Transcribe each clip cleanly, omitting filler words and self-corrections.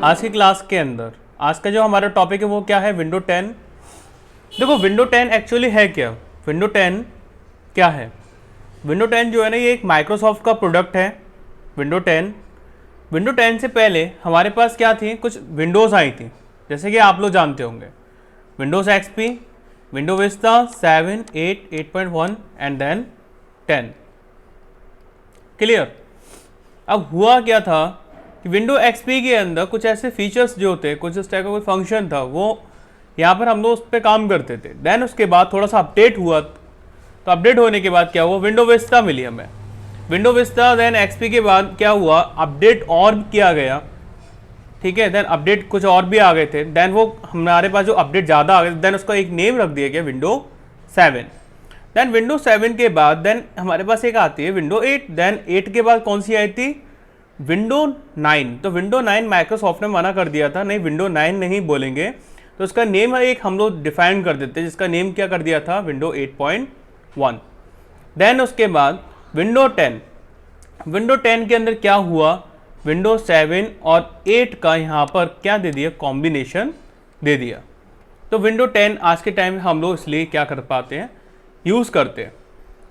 आज की क्लास के अंदर आज का जो हमारा टॉपिक है वो क्या है, विंडो 10। देखो विंडो 10 एक्चुअली है क्या, विंडो 10 क्या है। विंडो 10 जो है ना, ये एक माइक्रोसॉफ्ट का प्रोडक्ट है। विंडो 10 से पहले हमारे पास क्या थी, कुछ विंडोज़ आई थी, जैसे कि आप लोग जानते होंगे Windows XP, window Vista 7, 8, 8.1 and then 10। Clear. अब हुआ क्या था कि विंडो एक्सपी के अंदर कुछ ऐसे फीचर्स जो थे, कुछ इस टाइप का कोई फंक्शन था, वो यहाँ पर हम लोग उस पर काम करते थे। देन उसके बाद थोड़ा सा अपडेट हुआ, तो अपडेट होने के बाद क्या हुआ, विंडो विस्टा मिली हमें। विंडो विस्टा देन एक्सपी के बाद क्या हुआ, अपडेट और किया गया, ठीक है। देन अपडेट कुछ और भी आ गए थे। देन वो हमारे पास जो अपडेट ज़्यादा आ गए, देन उसका एक नेम रख दिया गया विंडो 7। देन विंडो 7 के बाद देन हमारे पास एक आती है विंडो 8। देन 8 के बाद कौन सी आई थी, विंडो 9। तो विंडो 9 माइक्रोसॉफ्ट ने मना कर दिया था, नहीं विंडो 9 नहीं बोलेंगे, तो उसका नेम एक हम लोग डिफाइन कर देते, जिसका नेम क्या कर दिया था, विंडो 8.1। देन उसके बाद विंडो 10। विंडो 10 के अंदर क्या हुआ, विंडो 7 और 8 का यहाँ पर क्या दे दिया, कॉम्बिनेशन दे दिया। तो विंडो 10 आज के टाइम में हम लोग इसलिए क्या कर पाते हैं, यूज़ करते हैं।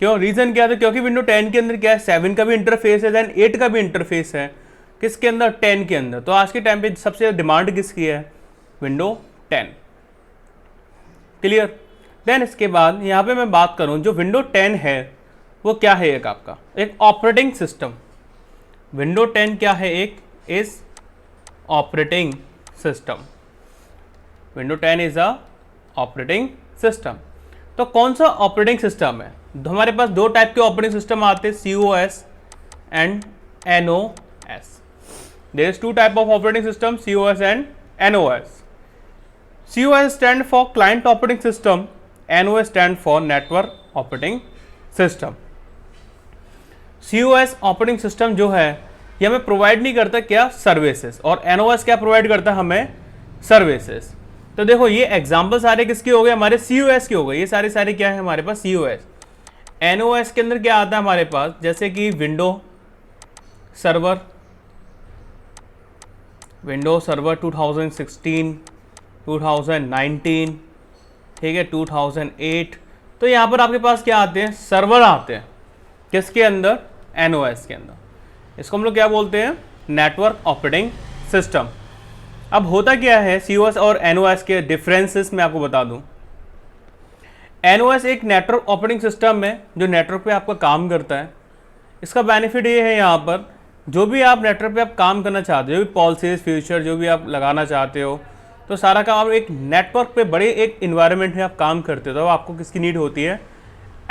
क्यों, रीज़न क्या था, क्योंकि विंडो 10 के अंदर क्या है, 7 का भी इंटरफेस है, देन 8 का भी इंटरफेस है, किसके अंदर, 10 के अंदर। तो आज के टाइम पे सबसे डिमांड किसकी है, विंडो 10। क्लियर। देन इसके बाद यहाँ पे मैं बात करूँ, जो विंडो 10 है वो क्या है, एक आपका एक ऑपरेटिंग सिस्टम। विंडो 10 क्या है, एक is operating system. Window 10 is a operating system. तो कौन सा ऑपरेटिंग सिस्टम है, हमारे पास दो टाइप के ऑपरेटिंग सिस्टम आते हैं, COS and NOS। There is two type of operating system, COS and NOS। COS stand for client operating system, NOS stand for network operating system. COS operating system जो है ये हमें provide नहीं करता क्या, services, और NOS क्या provide करता है हमें, सर्विसेज। तो देखो ये एग्जाम्पल सारे किसके हो गए, हमारे COS के हो गए। ये सारे क्या है हमारे पास, COS। NOS के अंदर क्या आता है हमारे पास, जैसे कि विंडो सर्वर 2016, 2019, ठीक है, 2008। तो यहाँ पर आपके पास क्या आते हैं, सर्वर आते हैं, किसके अंदर, NOS के अंदर। इसको हम लोग क्या बोलते हैं, नेटवर्क ऑपरेटिंग सिस्टम। अब होता क्या है, COS और NOS के डिफरेंसेस मैं आपको बता दूं। NOS एक नेटवर्क ऑपरेटिंग सिस्टम है जो नेटवर्क पे आपका काम करता है। इसका बेनिफिट ये है, यहाँ पर जो भी आप नेटवर्क पे आप काम करना चाहते हो, जो भी पॉलिसीज फीचर जो भी आप लगाना चाहते हो, तो सारा काम आप एक नेटवर्क पे बड़े एक इन्वायरमेंट में आप काम करते हो, तो आपको किसकी नीड होती है,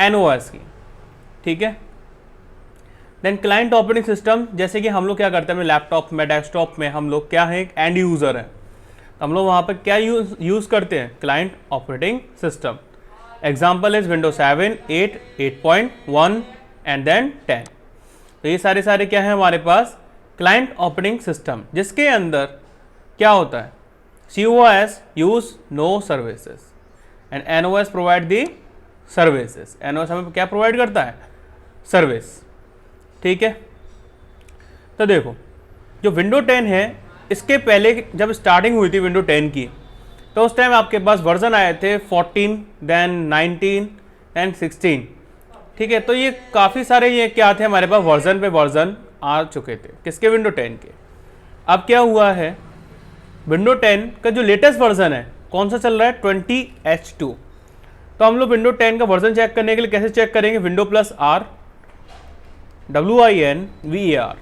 NOS की, ठीक है। देन क्लाइंट ऑपरेटिंग सिस्टम, जैसे कि हम लोग क्या करते हैं, अपने लैपटॉप में, डेस्कटॉप में हम लोग क्या है, एक एंड यूज़र है, तो हम लोग वहाँ पर क्या यूज़ करते हैं, client operating system. Example is window 7, 8, 8.1 and then 10। तो ये सारे क्या है हमारे पास, क्लाइंट ऑपरेटिंग सिस्टम, जिसके अंदर क्या होता है, COS use no services and NOS provide the services. NOS हमें क्या प्रोवाइड करता है, सर्विस, ठीक है। तो देखो जो विंडो 10 है, इसके पहले जब स्टार्टिंग हुई थी विंडो 10 की, तो उस टाइम आपके पास वर्जन आए थे 14, देन 19 एंड 16, ठीक है। तो ये काफ़ी सारे ये क्या थे हमारे पास, वर्जन पे वर्जन आ चुके थे, किसके, विंडो 10 के। अब क्या हुआ है, विंडो 10 का जो लेटेस्ट वर्जन है कौन सा चल रहा है, 20H2। तो हम लोग विंडो 10 का वर्जन चेक करने के लिए कैसे चेक करेंगे, विंडो +R WINVER,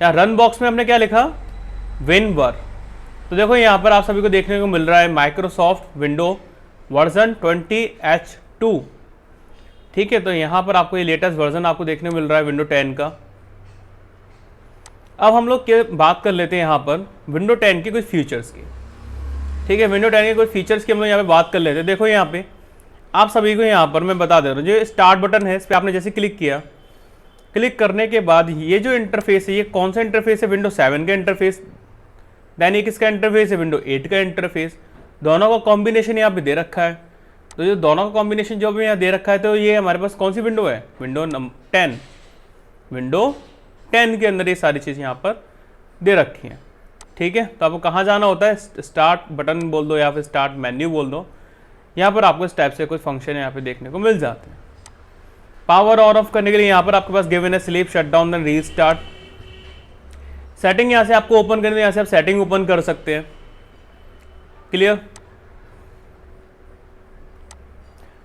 या रन बॉक्स में हमने क्या लिखा, WinVer। तो देखो यहाँ पर आप सभी को देखने को मिल रहा है माइक्रोसॉफ्ट विंडो वर्जन 20H2, ठीक है। तो यहाँ पर आपको ये लेटेस्ट वर्जन आपको देखने को मिल रहा है विंडो 10 का। अब हम लोग क्या बात कर लेते हैं यहाँ पर विंडो 10 के कुछ फीचर्स की, ठीक है। विंडो 10 के कुछ फीचर्स की हम लोग यहाँ पे बात कर लेते हैं। देखो यहाँ पे आप सभी को यहाँ पर मैं बता दे रहा हूँ, जो स्टार्ट बटन है इस पर आपने जैसे क्लिक किया, क्लिक करने के बाद ये जो इंटरफेस है, ये कौन सा इंटरफेस है, विंडो 7 का इंटरफेस। देन ये किसका इंटरफेस है, विंडो 8 का इंटरफेस। दोनों का कॉम्बिनेशन यहाँ पे दे रखा है। तो ये दोनों का कॉम्बिनेशन जो भी यहाँ दे रखा है, तो ये हमारे पास कौन सी विंडो है, विंडो 10। विंडो 10 के अंदर ये सारी चीज़ यहाँ पर दे रखी हैं। ठीक है, तो आपको कहाँ जाना होता है, स्टार्ट बटन बोल दो या फिर स्टार्ट मेन्यू बोल दो, यहाँ पर आपको इस टाइप से कुछ फंक्शन यहाँ पे देखने को मिल जाते हैं। पावर ऑन ऑफ करने के लिए यहाँ पर आपके पास गिवन है sleep, shut down, then restart. Setting यहाँ से आपको ओपन करनी है, यहाँ से आप सेटिंग ओपन कर सकते हैं। क्लियर।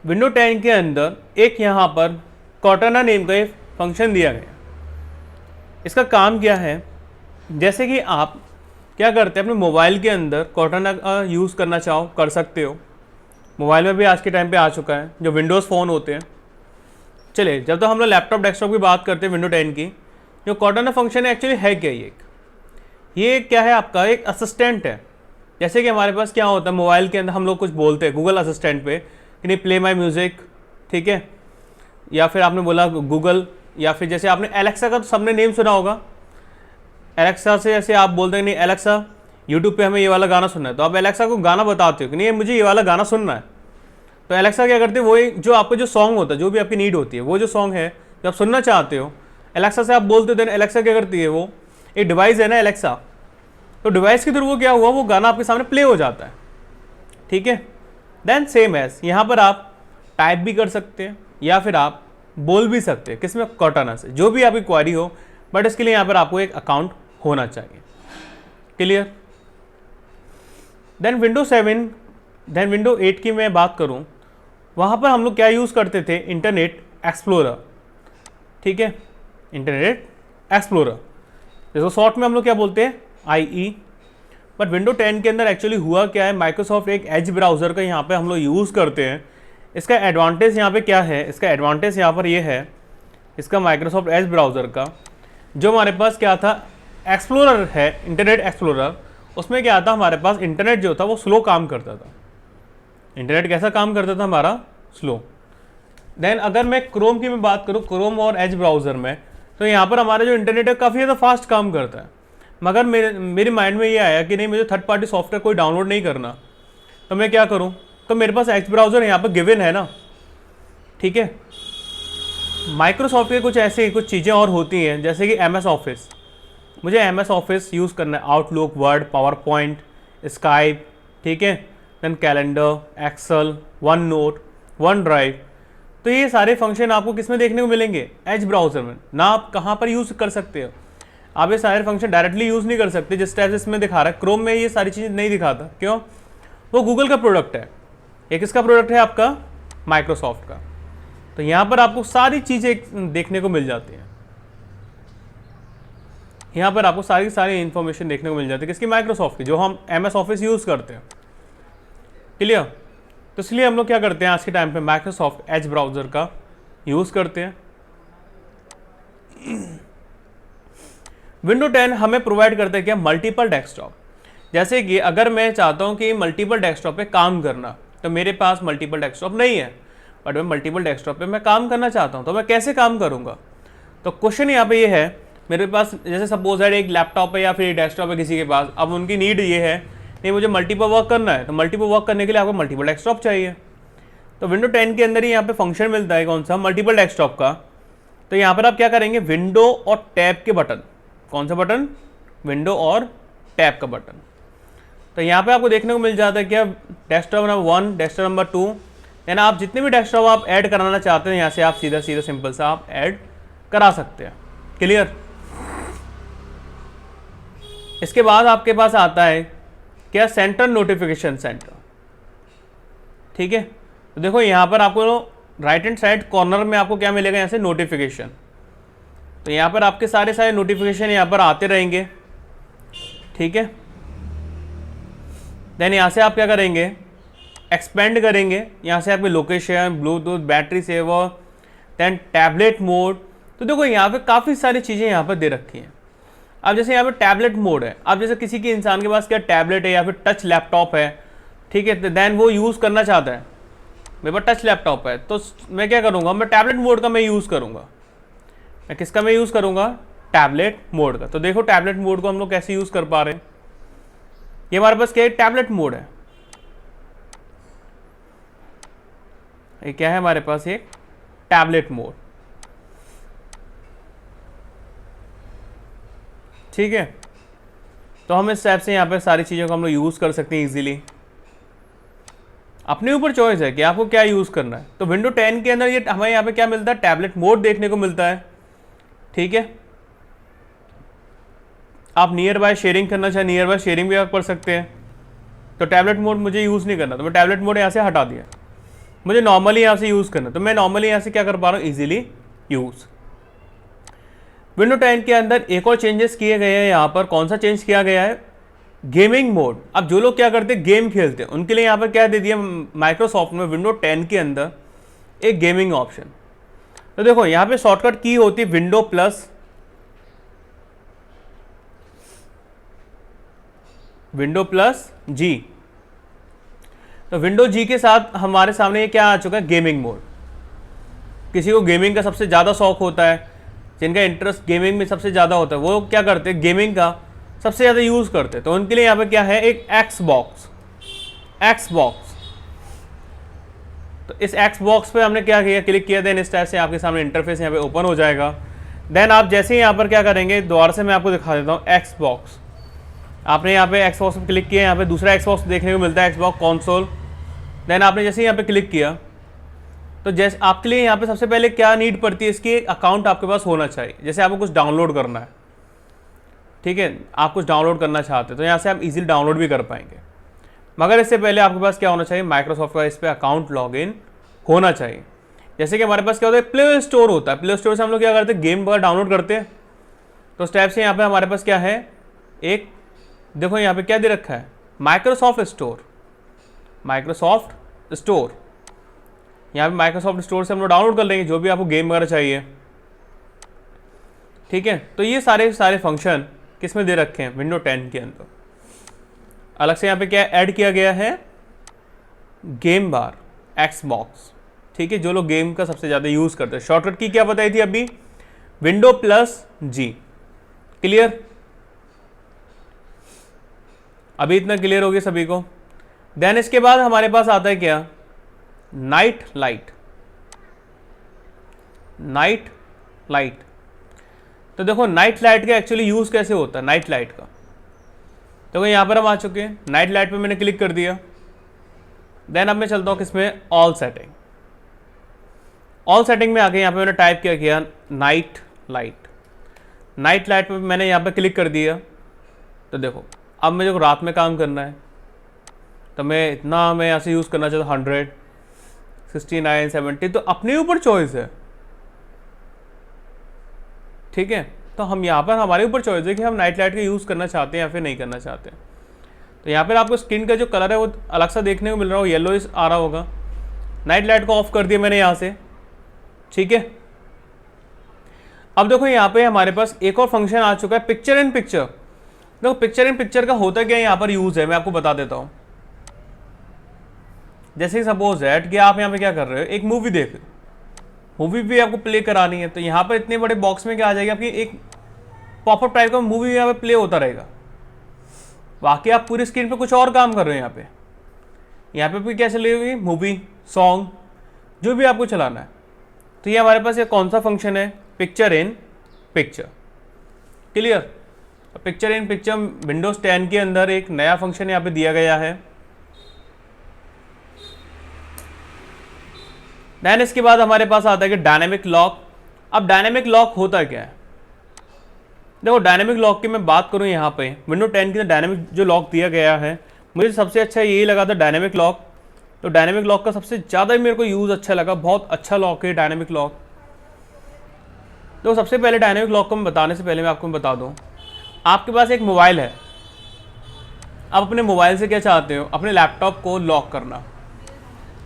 विंडो 10 के अंदर एक यहाँ पर कॉर्टाना नेम का एक फंक्शन दिया गया। इसका काम क्या है, जैसे कि आप क्या करते हैं अपने मोबाइल के अंदर कॉर्टाना का यूज़ करना चाहो कर सकते हो। मोबाइल में भी आज के टाइम पे आ चुका है, जो विंडोज़ फ़ोन होते हैं। चलिए, जब तो हम लोग लैपटॉप डेस्कटॉप की बात करते हैं विंडो 10 की, जो कॉर्टाना फंक्शन है एक्चुअली है क्या, ये क्या है, आपका एक असिस्टेंट है। जैसे कि हमारे पास क्या होता है मोबाइल के अंदर हम लोग कुछ बोलते हैं गूगल असिस्टेंट पे कि नहीं प्ले माई म्यूज़िक, ठीक है, या फिर आपने बोला गूगल, या फिर जैसे आपने एलेक्सा का तो सबने नेम सुना होगा। एलेक्सा से जैसे आप बोलते हैं नहीं एलेक्सा यूट्यूब पे हमें ये वाला गाना सुनना है, तो आप एलेक्सा को गाना बताते हो कि नहीं मुझे ये वाला गाना सुनना है। तो एलेक्सा क्या करते हैं, वो जो आपका जो सॉन्ग होता है, जो भी आपकी नीड होती है, वो जो सॉन्ग है जो आप सुनना चाहते हो, एलेक्सा से आप बोलते हो, एलेक्सा क्या करती है, वो एक डिवाइस है ना एलेक्सा, तो डिवाइस के थ्रू वो क्या हुआ, वो गाना आपके सामने प्ले हो जाता है। ठीक है, देन सेम एज यहाँ पर आप टाइप भी कर सकते हैं या फिर आप बोल भी सकते हैं, किसमें, कॉर्टाना से, जो भी आपकी क्वारी हो, बट इसके लिए यहाँ पर आपको एक अकाउंट होना चाहिए। Clear. Then window 7, then window 8 की मैं बात करूँ, वहाँ पर हम लोग क्या यूज़ करते थे, इंटरनेट एक्सप्लोरर। ठीक है, इंटरनेट एक्सप्लोरर, जिसको शॉर्ट में हम लोग क्या बोलते हैं, IE। बट विंडो 10 के अंदर एक्चुअली हुआ क्या है, माइक्रोसॉफ्ट एक एज ब्राउज़र का यहाँ पे हम लोग यूज़ करते हैं। इसका एडवांटेज यहाँ पे क्या है, इसका एडवांटेज यहाँ पर ये है, इसका माइक्रोसॉफ्ट एज ब्राउज़र का जो हमारे पास क्या था, एक्सप्लोरर है, इंटरनेट एक्सप्लोरर, उसमें क्या था, हमारे पास इंटरनेट जो था वो स्लो काम करता था। इंटरनेट कैसा काम करता था, हमारा स्लो। देन अगर मैं क्रोम की मैं बात करूँ, क्रोम और एज ब्राउज़र में, तो यहाँ पर हमारा जो इंटरनेट है काफ़ी ज़्यादा फास्ट काम करता है। मगर मेरे माइंड में ये आया कि नहीं मुझे थर्ड पार्टी सॉफ्टवेयर कोई डाउनलोड नहीं करना, तो मैं क्या करूँ, तो मेरे पास एज ब्राउज़र यहाँ पर गिवन है ना। ठीक है, माइक्रोसॉफ्ट के कुछ चीज़ें और होती हैं, जैसे कि MS ऑफिस, मुझे MS ऑफिस यूज़ करना है, Outlook, Word, PowerPoint, Skype, ठीक है, then calendar, Excel, OneNote, OneDrive. तो ये सारे फंक्शन आपको किस में देखने को मिलेंगे, एज ब्राउज़र में ना। आप कहाँ पर यूज़ कर सकते हो, आप ये सारे फंक्शन डायरेक्टली यूज़ नहीं कर सकते जिस टाइप से इसमें दिखा रहा है। क्रोम में ये सारी चीज़ें नहीं दिखाता, क्यों, वो गूगल का प्रोडक्ट है, एक किसका प्रोडक्ट है, आपका माइक्रोसॉफ्ट का। तो यहाँ पर आपको सारी चीज़ें देखने को मिल जाती हैं, यहाँ पर आपको सारी इंफॉर्मेशन देखने को मिल जाती है किसकी, माइक्रोसॉफ्ट की, जो हम MS ऑफिस यूज़ करते हैं। क्लियर। तो इसलिए हम लोग क्या करते हैं आज के टाइम पे, माइक्रोसॉफ्ट एज ब्राउज़र का यूज़ करते हैं। विंडो 10 हमें प्रोवाइड करता है क्या, मल्टीपल डेस्कटॉप। जैसे कि अगर मैं चाहता हूँ कि मल्टीपल डेस्कटॉप पे काम करना, तो मेरे पास मल्टीपल डेस्कटॉप नहीं है, बट मैं मल्टीपल डेस्कटॉप पे मैं काम करना चाहता हूँ, तो मैं कैसे काम करूँगा। तो क्वेश्चन यहाँ पे ये है, मेरे पास जैसे सपोज है एक लैपटॉप है या फिर डेस्कटॉप है किसी के पास, अब उनकी नीड ये है नहीं मुझे मल्टीपल वर्क करना है, तो मल्टीपल वर्क करने के लिए आपको मल्टीपल डेस्कटॉप चाहिए। तो विंडो 10 के अंदर ही यहाँ पे फंक्शन मिलता है कौन सा, मल्टीपल डेस्कटॉप का। तो यहाँ पर आप क्या करेंगे, विंडो और टैब के बटन, कौन सा बटन, विंडो और टैब का बटन। तो यहाँ पे आपको देखने को मिल जाता है क्या, डेस्कटॉप नंबर 1, डेस्कटॉप नंबर 2, यानी आप जितने भी डेस्कटॉप आप ऐड कराना चाहते हैं यहाँ से आप सीधा सिंपल सा आप ऐड करा सकते हैं। क्लियर। इसके बाद आपके पास आता है क्या, सेंटर नोटिफिकेशन सेंटर। ठीक है, तो देखो यहाँ पर आपको राइट हैंड साइड कॉर्नर में आपको क्या मिलेगा, यहाँ से नोटिफिकेशन। तो यहाँ पर आपके सारे नोटिफिकेशन यहाँ पर आते रहेंगे। ठीक है, देन यहाँ से आप क्या करेंगे, एक्सपेंड करेंगे, यहाँ से आपके location, Bluetooth, battery saver, then tablet mode. तो देखो यहाँ पे काफ़ी सारी चीज़ें यहाँ पर दे रखी हैं। अब जैसे यहाँ पे टैबलेट मोड है, अब जैसे किसी के इंसान के पास क्या टैबलेट है या फिर टच लैपटॉप है, ठीक है, तो देन वो यूज़ करना चाहता है, मेरे पास टच लैपटॉप है, तो मैं क्या करूँगा, मैं टैबलेट मोड का मैं यूज़ करूँगा। मैं किसका मैं यूज़ करूँगा, टैबलेट मोड का। तो देखो टैबलेट मोड को हम लोग कैसे यूज़ कर पा रहे हैं, ये हमारे पास क्या है, टैबलेट मोड है। ये क्या है हमारे पास, ये टैबलेट मोड। ठीक है, तो हम इस टाइप से यहाँ पे सारी चीज़ों को हम लोग यूज़ कर सकते हैं ईजिली। अपने ऊपर चॉइस है कि आपको क्या यूज़ करना है। तो विंडो 10 के अंदर ये हमें यहाँ पे क्या मिलता है, टैबलेट मोड देखने को मिलता है। ठीक है, आप नियर बाय शेयरिंग करना चाहे नियर बाय शेयरिंग भी आप कर सकते हैं। तो टैबलेट मोड मुझे यूज़ नहीं करना, तो मैं टैबलेट मोड यहाँ से हटा दिया, मुझे नॉर्मली यहाँ से यूज़ करना, तो मैं नॉर्मली यहाँ से क्या कर पा रहा हूँ, ईजिली यूज़। विंडो 10 के अंदर एक और चेंजेस किए गए हैं यहाँ पर। कौन सा चेंज किया गया है, गेमिंग मोड। अब जो लोग क्या करते हैं, गेम खेलते हैं, उनके लिए यहाँ पर क्या दे दिया माइक्रोसॉफ्ट में विंडो 10 के अंदर एक गेमिंग ऑप्शन। तो देखो यहाँ पे शॉर्टकट की होती है विंडो प्लस जी। तो विंडो जी के साथ हमारे सामने क्या आ चुका है, गेमिंग मोड। किसी को गेमिंग का सबसे ज़्यादा शौक होता है, जिनका इंटरेस्ट गेमिंग में सबसे ज़्यादा होता है, वो क्या करते हैं, गेमिंग का सबसे ज़्यादा यूज़ करते हैं। तो उनके लिए यहाँ पे क्या है, एक एक्स बॉक्स। तो इस एक्स बॉक्स पे हमने क्या किया, क्लिक किया, देन इस टाइप से आपके सामने इंटरफेस यहाँ पे ओपन हो जाएगा। देन आप जैसे ही यहाँ पर क्या करेंगे, दोबारा से मैं आपको दिखा देता हूँ, एक्स बॉक्स। आपने यहाँ पे एक्स बॉक्स पर क्लिक किया, यहाँ पे दूसरा एक्स बॉक्स देखने को मिलता है, एक्स बॉक्स कॉन्सोल। देन आपने जैसे ही यहाँ पे क्लिक किया, तो जैसे आपके लिए यहाँ पे सबसे पहले क्या नीड पड़ती है, इसकी अकाउंट आपके पास होना चाहिए। जैसे आपको कुछ डाउनलोड करना है, ठीक है, आप कुछ डाउनलोड करना चाहते हैं, तो यहाँ से आप इजीली डाउनलोड भी कर पाएंगे। मगर इससे पहले आपके पास क्या होना चाहिए, माइक्रोसॉफ्ट का इस पर अकाउंट लॉगिन होना चाहिए। जैसे कि हमारे पास क्या होता है, प्ले स्टोर होता है, प्ले स्टोर से हम लोग क्या करते हैं, गेम वगैरह डाउनलोड करते हैं। तो उस टाइप से यहाँ पे हमारे पास क्या है, एक देखो यहाँ पे क्या दे रखा है, माइक्रोसॉफ्ट स्टोर। यहाँ पे माइक्रोसॉफ्ट स्टोर से हम लोग डाउनलोड कर लेंगे जो भी आपको गेम वगैरह चाहिए। ठीक है, तो ये सारे फंक्शन किस में दे रखे हैं, विंडो 10 के अंदर। अलग से यहाँ पे क्या ऐड किया गया है, गेम बार, एक्स बॉक्स। ठीक है, जो लोग गेम का सबसे ज़्यादा यूज़ करते हैं। शॉर्टकट की क्या बताई थी अभी, विंडो प्लस जी। क्लियर, अभी इतना क्लियर हो गया सभी को। देन इसके बाद हमारे पास आता है क्या, नाइट लाइट। तो देखो नाइट लाइट का एक्चुअली यूज़ कैसे होता है, नाइट लाइट का। देखो यहाँ पर हम आ चुके हैं, नाइट लाइट पे मैंने क्लिक कर दिया। देन अब मैं चलता हूँ किसमें, ऑल सेटिंग में आके यहाँ पे मैंने टाइप किया नाइट लाइट पे मैंने यहाँ पे क्लिक कर दिया। तो देखो अब मुझे रात में काम करना है, तो मैं यहाँ से यूज़ करना चाहता हूँ 100, 69, 70, तो अपने ऊपर चॉइस है। ठीक है, तो हम यहाँ पर हमारे ऊपर चॉइस है कि हम नाइट लाइट का यूज़ करना चाहते हैं या फिर नहीं करना चाहते। तो यहाँ पर आपको स्किन का जो कलर है वो अलग सा देखने को मिल रहा हो, येलो आ रहा होगा। नाइट लाइट को ऑफ कर दिया मैंने यहाँ से। ठीक है, अब देखो यहाँ पे हमारे पास एक और फंक्शन आ चुका है, पिक्चर इन पिक्चर। देखो पिक्चर इन पिक्चर का होता क्या यहाँ पर यूज़ है, मैं आपको बता देता हूँ। जैसे सपोज है कि आप यहाँ पे क्या कर रहे हो, एक मूवी देख, मूवी भी आपको प्ले करानी है, तो यहाँ पर इतने बड़े बॉक्स में क्या आ जाएगी, आपकी एक पॉपअप टाइप का मूवी यहाँ पे प्ले होता रहेगा। बाकी आप पूरी स्क्रीन पे कुछ और काम कर रहे हो, यहाँ पे भी क्या चली हुई, मूवी, सॉन्ग, जो भी आपको चलाना है। तो ये हमारे पास ये कौन सा फंक्शन है, picture in picture. Clear, picture in picture Windows 10 के अंदर एक नया फंक्शन यहाँ पे दिया गया है। देन इसके बाद हमारे पास आता है कि डायनेमिक लॉक। अब डायनेमिक लॉक होता क्या है, देखो डायनेमिक लॉक की मैं बात करूं, यहाँ पे विंडो 10 के डायनेमिक जो लॉक दिया गया है, मुझे सबसे अच्छा यही लगा था डायनेमिक लॉक। तो डायनेमिक लॉक का सबसे ज़्यादा मेरे को यूज़ अच्छा लगा, बहुत अच्छा लॉक है डायनेमिक लॉक। तो सबसे पहले डायनेमिक लॉक को मैं बताने से पहले मैं आपको बता दूं, आपके पास एक मोबाइल है, आप अपने मोबाइल से क्या चाहते हो, अपने लैपटॉप को लॉक करना।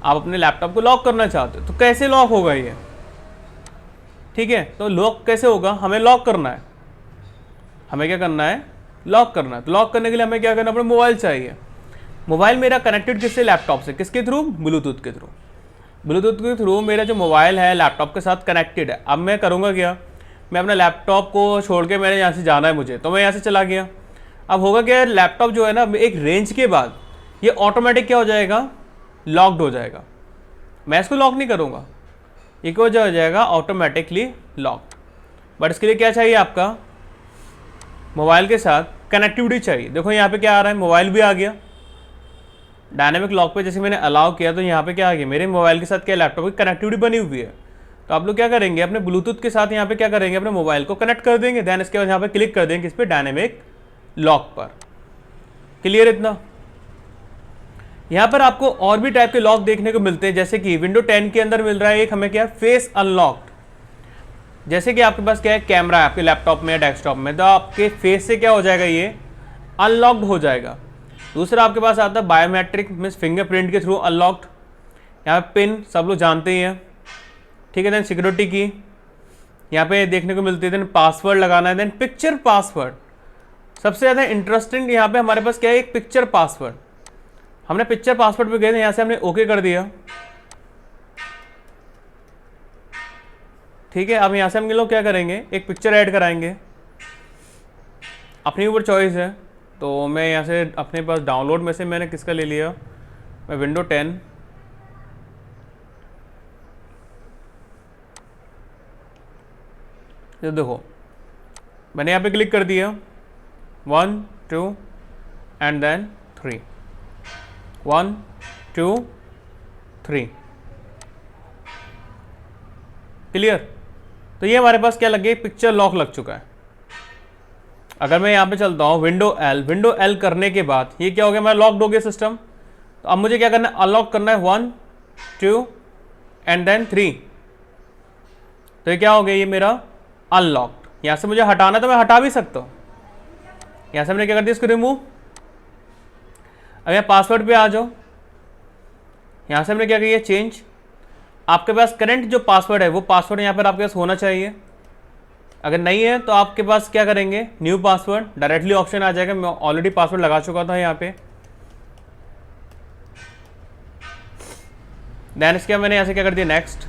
आप अपने लैपटॉप को लॉक करना चाहते हो, तो कैसे लॉक होगा ये, ठीक है। तो लॉक कैसे होगा, हमें लॉक करना है, हमें क्या करना है, लॉक करना है। तो लॉक करने के लिए हमें क्या करना, अपना मोबाइल चाहिए। मोबाइल मेरा कनेक्टेड किससे, लैपटॉप से, किसके थ्रू, ब्लूटूथ के थ्रू। ब्लूटूथ के थ्रू मेरा जो मोबाइल है लैपटॉप के साथ कनेक्टेड है। अब मैं करूँगा क्या, मैं अपना लैपटॉप को छोड़ के मैंने यहाँ से जाना है मुझे, तो मैं यहाँ से चला गया। अब होगा क्या, लैपटॉप जो है ना, एक रेंज के बाद ये ऑटोमेटिक क्या हो जाएगा, लॉक्ड हो जाएगा। मैं इसको लॉक नहीं करूँगा, ये क्या हो जाएगा, ऑटोमेटिकली लॉक। बट इसके लिए क्या चाहिए आपका, मोबाइल के साथ कनेक्टिविटी चाहिए। देखो यहाँ पे क्या आ रहा है, मोबाइल भी आ गया डायनेमिक लॉक पे। जैसे मैंने अलाउ किया तो यहाँ पे क्या आ गया, मेरे मोबाइल के साथ क्या लैपटॉप की कनेक्टिविटी बनी हुई है। तो आप लोग क्या करेंगे, अपने ब्लूटूथ के साथ यहाँ पे क्या करेंगे, अपने मोबाइल को कनेक्ट कर देंगे। देन इसके बाद यहाँ पे क्लिक कर देंगे इस पर डायनेमिक लॉक पर। क्लियर इतना। यहाँ पर आपको और भी टाइप के लॉक देखने को मिलते हैं, जैसे कि विंडो 10 के अंदर मिल रहा है एक हमें क्या, फेस अनलॉक्ड। जैसे कि आपके पास क्या है, कैमरा है आपके लैपटॉप में या डेस्कटॉप में, तो आपके फेस से क्या हो जाएगा, ये अनलॉक्ड हो जाएगा। दूसरा आपके पास आता है बायोमेट्रिक मीन्स फिंगरप्रिंट के थ्रू अनलॉक्ड। यहाँ पे पिन सब लोग जानते ही हैं, ठीक है। देन सिक्योरिटी की यहाँ पे देखने को मिलती है। देन पासवर्ड लगाना है। देन पिक्चर पासवर्ड, सबसे ज़्यादा इंटरेस्टिंग यहाँ पे हमारे पास क्या है, एक पिक्चर पासवर्ड। हमने पिक्चर पासवर्ड पे गए थे, यहाँ से हमने ओके कर दिया, ठीक है। अब यहाँ से हम लोग क्या करेंगे, एक पिक्चर ऐड कराएंगे, अपनी ऊपर चॉइस है। तो मैं यहाँ से अपने पास डाउनलोड में से मैंने किसका ले लिया, मैं विंडो 10 तो देखो मैंने यहाँ पे क्लिक कर दिया, 1 2 एंड देन 3, 1 2 3। क्लियर। तो ये हमारे पास क्या लग गया, पिक्चर लॉक लग चुका है। अगर मैं यहाँ पे चलता हूँ विंडो एल करने के बाद ये क्या हो गया, मेरा लॉक्ड हो गया सिस्टम। तो अब मुझे क्या करना है, अनलॉक करना है 1 2 एंड देन 3। तो ये क्या हो गया, ये मेरा अनलॉक्ड। यहाँ से मुझे हटाना तो मैं हटा भी सकता हूँ। यहाँ से मैंने क्या कर दिया, इसको रिमूव। अगर पासवर्ड पे आ जाओ, यहाँ से हमने क्या किया, चेंज। आपके पास करंट जो पासवर्ड है वो पासवर्ड यहाँ पर आपके पास होना चाहिए। अगर नहीं है तो आपके पास क्या करेंगे, न्यू पासवर्ड डायरेक्टली ऑप्शन आ जाएगा। मैं ऑलरेडी पासवर्ड लगा चुका था यहाँ पे। देन इसके मैंने यहाँ से क्या कर दिया, नेक्स्ट।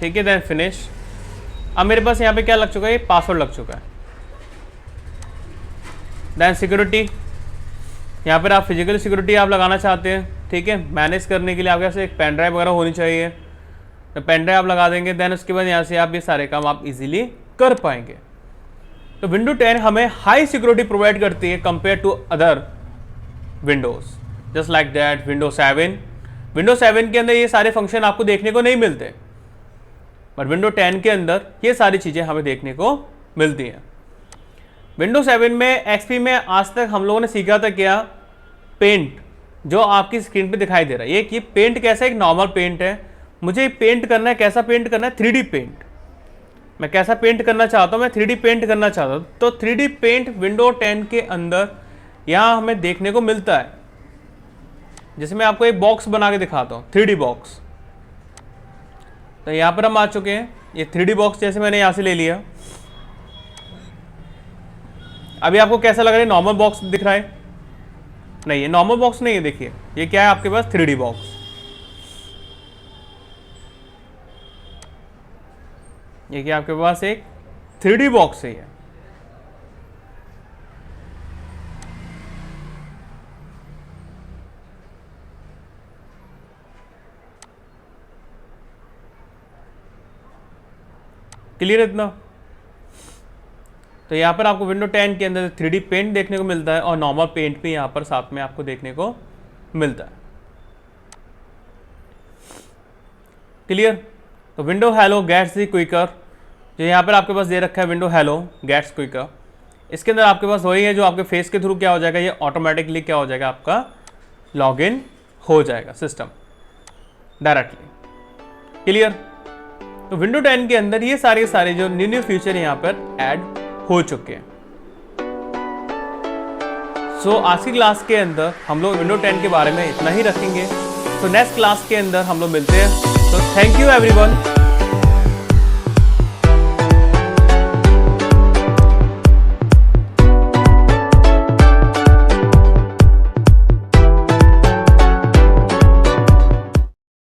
ठीक है, देन फिनिश। अब मेरे पास यहाँ पे क्या लग चुका है, पासवर्ड लग चुका है। देन सिक्योरिटी, यहाँ पर आप फिजिकल सिक्योरिटी आप लगाना चाहते हैं, ठीक है। मैनेज करने के लिए आपके पास एक पेन ड्राइव वगैरह होनी चाहिए, तो पेन ड्राइव आप लगा देंगे। देन उसके बाद यहाँ से आप ये सारे काम आप इजीली कर पाएंगे। तो विंडो 10 हमें हाई सिक्योरिटी प्रोवाइड करती है compare to other Windows, just like that window 7 के अंदर ये सारे फंक्शन आपको देखने को नहीं मिलते, बट विंडो 10 के अंदर ये सारी चीज़ें हमें देखने को मिलती हैं। विंडो 7 में एक्सपी में आज तक हम लोगों ने सीखा था क्या, पेंट, जो आपकी स्क्रीन पे दिखाई दे रहा है। ये पेंट कैसा, एक नॉर्मल पेंट है। मुझे पेंट करना है, कैसा पेंट करना है, 3D पेंट। मैं कैसा पेंट करना चाहता हूँ, मैं 3D पेंट करना चाहता हूँ। तो 3D पेंट विंडो 10 के अंदर यहाँ हमें देखने को मिलता है। जैसे मैं आपको एक बॉक्स बना के दिखाता हूँ, 3D बॉक्स। तो यहाँ पर हम आ चुके हैं, ये 3D बॉक्स जैसे मैंने यहाँ से ले लिया। अभी आपको कैसा लग रहा है, नॉर्मल बॉक्स दिख रहा है? नहीं, ये नॉर्मल बॉक्स नहीं है। देखिए ये क्या है, आपके पास 3D बॉक्स। ये क्या आपके पास एक 3D बॉक्स है। क्लियर इतना। तो यहाँ पर आपको विंडो 10 के अंदर 3D पेंट देखने को मिलता है और नॉर्मल पेंट भी यहाँ पर साथ में आपको देखने को मिलता है। क्लियर। तो window Hello gets the quicker, जो यहाँ पर आपके पास दे रखा है, विंडो हेलो गेट्स क्विकर। इसके अंदर आपके पास वही है जो आपके फेस के थ्रू क्या हो जाएगा, ये ऑटोमेटिकली क्या हो जाएगा, आपका लॉगिन हो जाएगा सिस्टम डायरेक्टली। क्लियर। तो विंडो 10 के अंदर ये सारे जो न्यू फीचर यहाँ पर ऐड हो चुके हैं। सो आज की क्लास के अंदर हम लोग विंडो 10 के बारे में इतना ही रखेंगे। तो नेक्स्ट क्लास के अंदर हम लोग मिलते हैं। तो थैंक यू एवरीवन।